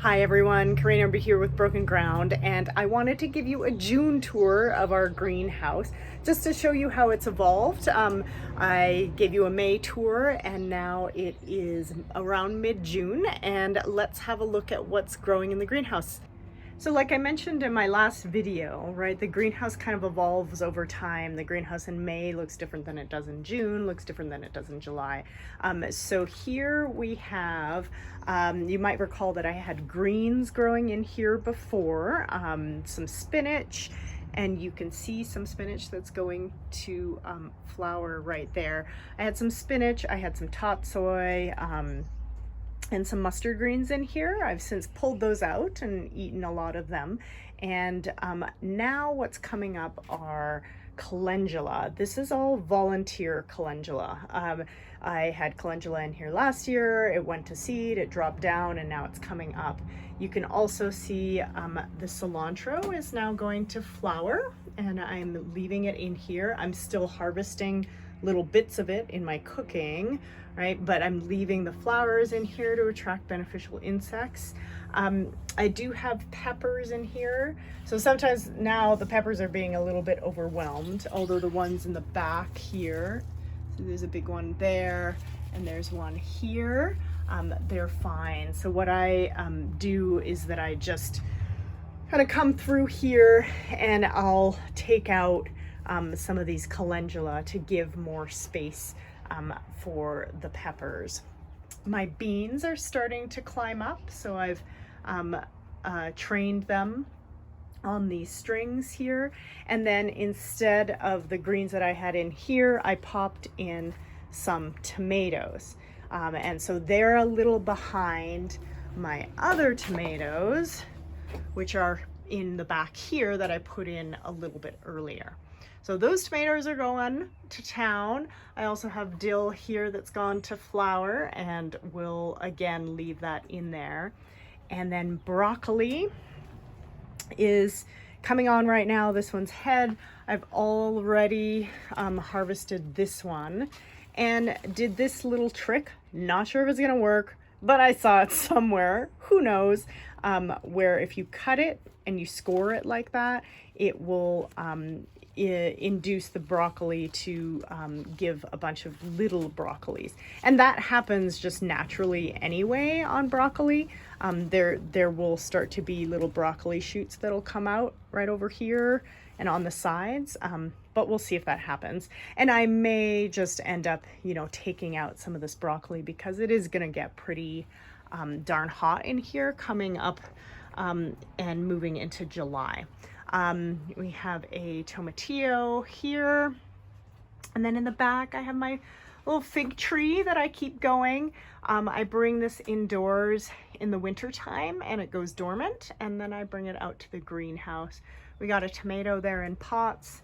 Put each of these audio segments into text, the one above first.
Hi everyone, Kareen Erbe here with Broken Ground, and I wanted to give you a June tour of our greenhouse just to show you how it's evolved. I gave you a May tour and now it is around mid-June, and let's have a look at what's growing in the greenhouse. So like I mentioned in my last video, right, the greenhouse kind of evolves over time. The greenhouse in May looks different than it does in June, looks different than it does in July. So here we have, you might recall that I had greens growing in here before, some spinach, and you can see some spinach that's going to flower right there. I had some spinach, I had some tatsoi, and some mustard greens in here. I've since pulled those out and eaten a lot of them. And now what's coming up are calendula. This is all volunteer calendula. I had calendula in here last year. It went to seed, it dropped down, and now it's coming up. You can also see the cilantro is now going to flower, and I'm leaving it in here. I'm still harvesting little bits of it in my cooking, right? But I'm leaving the flowers in here to attract beneficial insects. I do have peppers in here. So sometimes now the peppers are being a little bit overwhelmed, although the ones in the back here, so there's a big one there, and there's one here, they're fine. So what I do is that I just kind of come through here and I'll take out some of these calendula to give more space for the peppers. My beans are starting to climb up, so I've trained them on these strings here, and then instead of the greens that I had in here, I popped in some tomatoes, and so they're a little behind my other tomatoes, which are in the back here that I put in a little bit earlier. So those tomatoes are going to town. I also have dill here that's gone to flower, and we'll again leave that in there. And then broccoli is coming on right now. This one's head. I've already harvested this one and did this little trick. Not sure if it's gonna work, but I saw it somewhere, who knows, where if you cut it and you score it like that, it will induce the broccoli to give a bunch of little broccolis, and that happens just naturally anyway on broccoli. There will start to be little broccoli shoots that'll come out right over here and on the sides, but we'll see if that happens. And I may just end up, you know, taking out some of this broccoli because it is gonna get pretty darn hot in here coming up and moving into July. We have a tomatillo here, and then in the back I have my little fig tree that I keep going. I bring this indoors in the winter time and it goes dormant, and then I bring it out to the greenhouse. We got a tomato there in pots,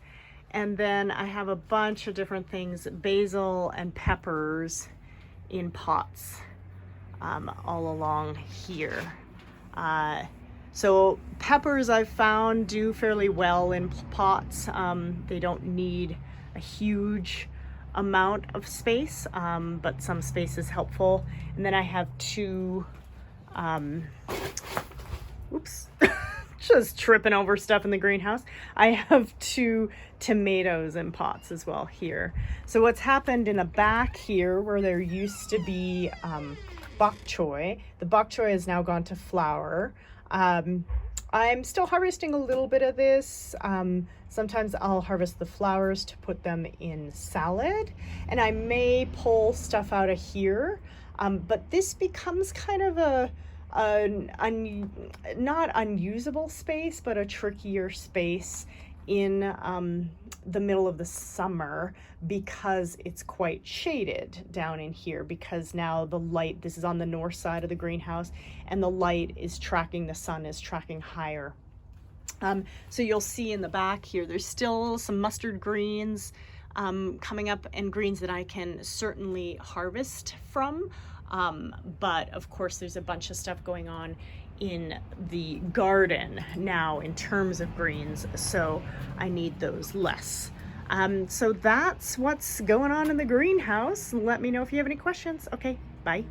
and then I have a bunch of different things, basil and peppers in pots all along here. So peppers I've found do fairly well in pots. They don't need a huge amount of space, but some space is helpful. And then I have two, oops, just tripping over stuff in the greenhouse. I have two tomatoes in pots as well here. So what's happened in the back here, where there used to be bok choy, the bok choy has now gone to flower. I'm still harvesting a little bit of this. Sometimes I'll harvest the flowers to put them in salad, and I may pull stuff out of here. But this becomes kind of not unusable space, but a trickier space in the middle of the summer because it's quite shaded down in here, because now the light, this is on the north side of the greenhouse, and the light is tracking, the sun is tracking higher. So you'll see in the back here, there's still some mustard greens coming up, and greens that I can certainly harvest from. But of course there's a bunch of stuff going on in the garden now in terms of greens, so I need those less. So that's what's going on in the greenhouse. Let me know if you have any questions. Okay, bye.